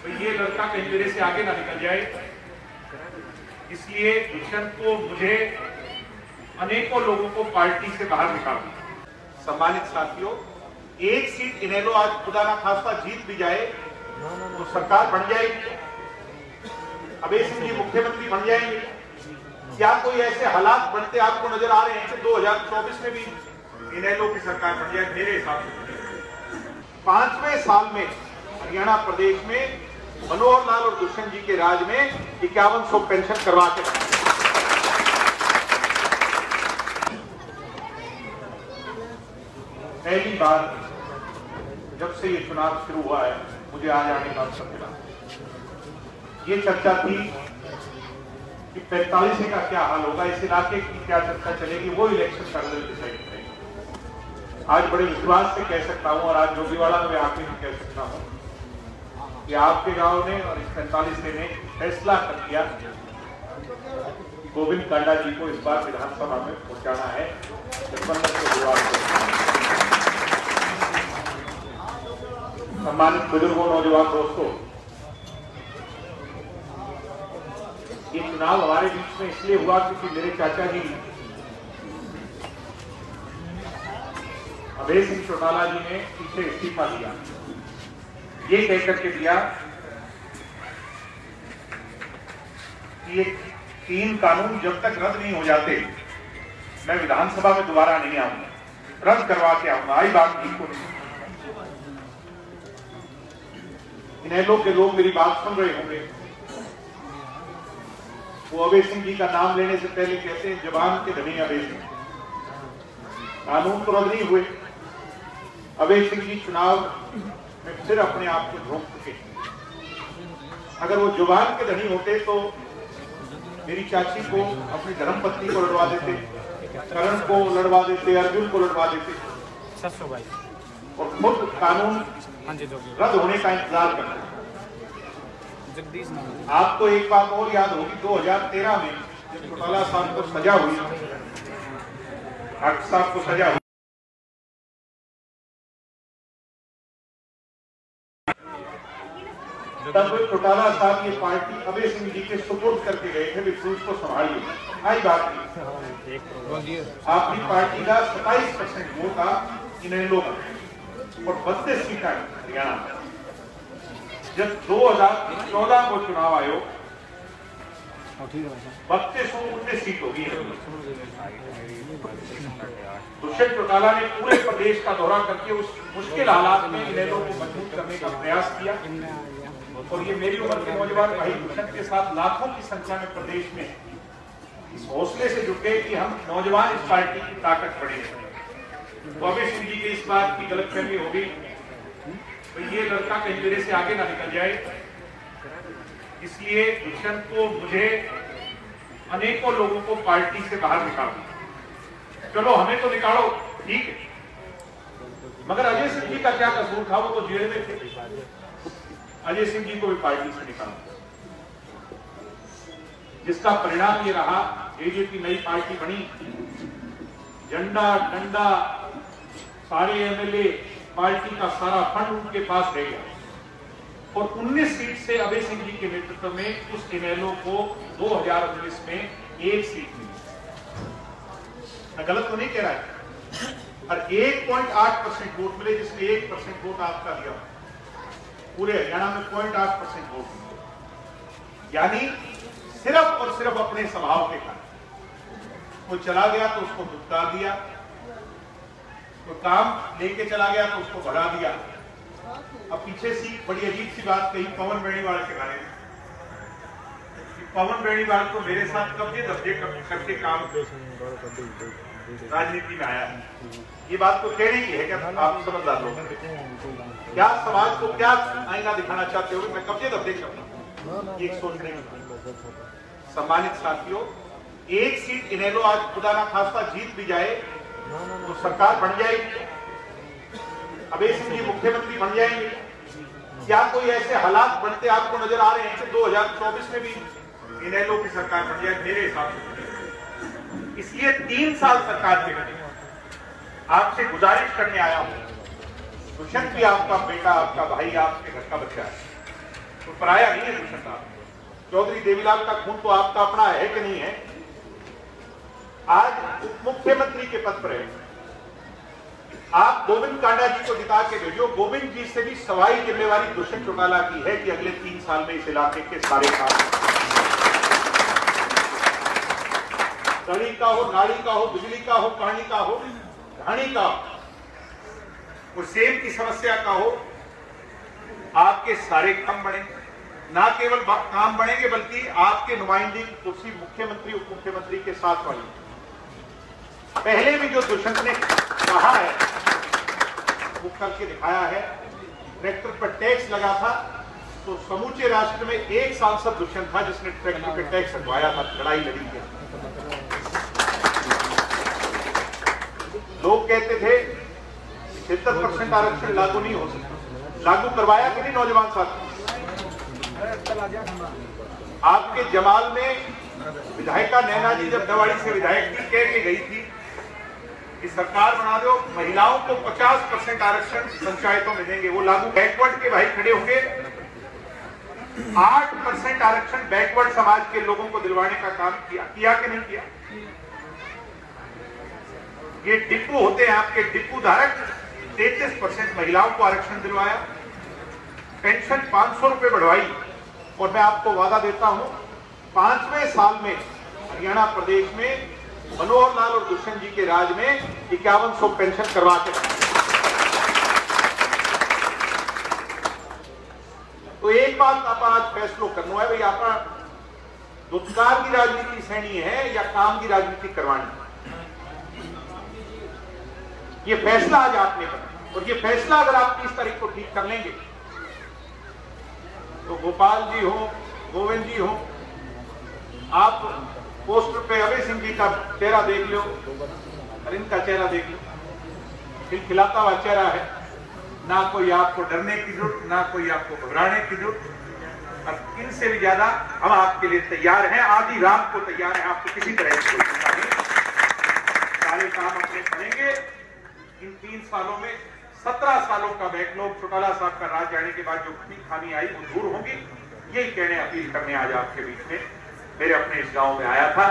तो ये लड़का कहीं मेरे से आगे ना निकल जाए, इसलिए दुष्यंत को, मुझे, अनेकों लोगों को पार्टी से बाहर निकाला। सम्मानित साथियों, एक सीट इनेलो आज खुदा ना खास्ता जीत भी जाए तो सरकार बन जाएगी, अभय सिंह जी मुख्यमंत्री बन जाएंगे। क्या कोई ऐसे हालात बनते आपको नजर आ रहे हैं कि 2024 में भी इनेलो की सरकार बन जाए? मेरे हिसाब से 5वें साल में हरियाणा प्रदेश में मनोहर लाल और दुष्यंत जी के राज में 5100 पेंशन करवा के पहली बार जब से ये चुनाव शुरू हुआ है मुझे आज आने का अवसर मिला। ये चर्चा थी कि 45 का क्या हाल होगा, इस इलाके की क्या चर्चा चलेगी, वो इलेक्शन का रिजल्ट डिसाइड करेगी। आज बड़े विश्वास से कह सकता हूं और आज जोगीवाड़ा में आके भी कह सकता हूं कि आपके गांव ने और इस 45 ने फैसला कर दिया कि गोविंद कांडा जी को इस बार विधानसभा में पहुंचाना है। सम्मानित बुजुर्गों, नौजवान दोस्तों, ये चुनाव हमारे बीच में इसलिए हुआ क्योंकि मेरे चाचा जी अभय सिंह चौटाला जी ने पीछे इस्तीफा दिया, ये कहकर के दिया कि ये 3 कानून जब तक रद्द नहीं हो जाते मैं विधानसभा में दोबारा नहीं आऊंगा, रद्द करवा के आऊंगा। आई बात ठीक को नहीं। इनेलो के लोग मेरी बात सुन रहे होंगे, वो अभय सिंह जी का नाम लेने से पहले कहते हैं जवान के धनी अभय सिंह। कानून तो रद्द नहीं हुए, अभय सिंह जी चुनाव में फिर अपने आप को झोंक चुके। अगर वो जुबान के धनी होते तो मेरी चाची को, अपनी धर्मपत्नी को लड़वा देते, करण को लड़वा देते, अर्जुन को लड़वा देते और खुद कानून रद्द होने का इंतजार करते। आपको एक बात और याद होगी, 2013 में जब चौटाला साहब को सजा हुई, डॉक्टर साहब को सजा हुई, तब चौटाला साहब ये पार्टी अभय सिंह जी के सुपुर्द करके गए थे, विफ्रूज को संभालिए। आई बात नहीं, आपकी पार्टी का 27% वोट था इनेलो का और 32 सीट आई हरियाणा में। जब 2014 को चुनाव आयोग 3219 सीट होगी। दुष्यंत चौटाला ने पूरे प्रदेश का दौरा करके उस मुश्किल हालात में इनेलो को मजबूत करने का प्रयास किया और ये मेरी उम्र के नौजवान भाई दुष्यंत के साथ लाखों की संख्या में प्रदेश में इस हौसले से जुटे कि हम नौजवान इस पार्टी की ताकत बढ़ेंगे। तो अभय सिंह जी की इस बात की गलतफहमी होगी, तो ये लड़का कहीं मेरे से आगे ना निकल जाए, इसलिए दुष्यंत को, मुझे, अनेकों लोगों को पार्टी से बाहर निकालो। चलो हमें तो निकालो, ठीक है, मगर अजय सिंह जी का क्या कसूर था? वो तो जेल में थे। अजय सिंह जी को भी पार्टी से निकालो, जिसका परिणाम ये रहा, बीजेपी नई पार्टी बनी, झंडा डंडा सारे एमएलए, पार्टी का सारा फंड उनके पास रह गया और 19 सीट से अभय सिंह जी के नेतृत्व में उस इनेलो को 2019 में 1 सीट मिली। मैं गलत तो नहीं कह रहा है, और 1.8% वोट मिले, जिसमें 1% वोट आपका दिया। पूरे हरियाणा में 0.8% वोट मिले, यानी सिर्फ और सिर्फ अपने स्वभाव के कारण। वो चला गया तो उसको धुतकार दिया, तो काम लेके चला गया तो उसको बढ़ा दिया। अब पीछे सी बड़ी अजीब सी बात कही पवन बेनीवाल के बारे में, पवन बेनीवाल को मेरे साथ कब्जे दब्जे करके काम राजनीति में आया है। ये बात तो कहने की है, क्या आप समझदार लोग? क्या समाज को क्या आईना दिखाना चाहते हो? मैं कब्जे दब्जे करता, ये सोचने की। सम्मानित साथियों, एक सीट इनेलो आज खुदा ना खास्ता जीत भी जाए तो सरकार बन जाएगी, अभय सिंह जी मुख्यमंत्री बन जाएंगे। क्या कोई ऐसे हालात बनते आपको नजर आ रहे हैं कि 2024 में भी इनेलो की सरकार बन जाए? मेरे हिसाब से इसलिए 3 साल सरकार के लिए आपसे गुजारिश करने आया हूं, दुष्यंत भी आपका बेटा, आपका भाई, आपके घर का बच्चा है, तो पराया नहीं है दुष्यंत आप। चौधरी देवीलाल का खून तो आपका अपना है कि नहीं है? आज उप मुख्यमंत्री के पद पर है। आप गोविंद कांडा जी को जिता के भेजो। गोविंद जी से भी सवाई जिम्मेवारी दुष्यंत चौटाला की है कि अगले 3 साल में इस इलाके के सारे काम, सड़ी का हो, नाली का हो, बिजली का हो, पानी का हो, घानी का हो, सेब की समस्या का हो, आपके सारे काम बने। ना केवल काम बनेंगे बल्कि आपके नुमाइंदे की कुर्सी मुख्यमंत्री उप मुख्यमंत्री के साथ वाली। पहले भी जो दुष्यंत ने कहा है वो करके दिखाया है। ट्रैक्टर पर टैक्स लगा था तो समूचे राष्ट्र में एक सांसद दुष्यंत था जिसने ट्रैक्टर पर टैक्स हटवाया था, लड़ाई लड़ी थी। लोग कहते थे 76% आरक्षण लागू नहीं हो सकता, लागू करवाया कि नहीं नौजवान साथी? आपके जमाल में विधायिका नैना जी जब दवाड़ी से विधायक थी, कह के गई थी कि सरकार बना दो, महिलाओं को 50% आरक्षण पंचायतों में देंगे, वो लागू। बैकवर्ड के भाई खड़े होंगे, 8% आरक्षण बैकवर्ड समाज के लोगों को दिलवाने का काम किया कि नहीं किया? ये डिपू होते हैं आपके, डिपू धारक 33% महिलाओं को आरक्षण दिलवाया, पेंशन 500 रुपए बढ़वाई। और मैं आपको वादा देता हूं 5वें साल में हरियाणा प्रदेश में मनोहर लाल और दुष्यंत जी के राज में 5100 पेंशन करवा के। तो एक बात आप आज फैसलो करना है भाई, आप रोजगार की राजनीति सहनी है या काम की राजनीति करवानी है? ये फैसला आज आपने करना, और ये फैसला अगर आप 30 तारीख को ठीक कर लेंगे तो गोपाल जी हो, गोविंद जी हो, आप पोस्टर पे अभय सिंह जी का चेहरा देख लो और इनका चेहरा देख लो, खिलखिलाता हुआ चेहरा है, ना कोई आपको डरने की जरूरत, ना कोई आपको घबराने की जरूरत। और इनसे भी ज्यादा हम आपके लिए तैयार हैं, आधी रात को तैयार हैं, आपको किसी तरह की कोई चिंता नहीं। सारे काम अपने करेंगे। इन 3 सालों में 17 सालों का बैकलॉग चौटाला साहब का राज जाने के बाद जो खामी आई वो दूर होगी, यही कहने अपील करने आज आपके बीच में मेरे अपने इस गांव में आया था।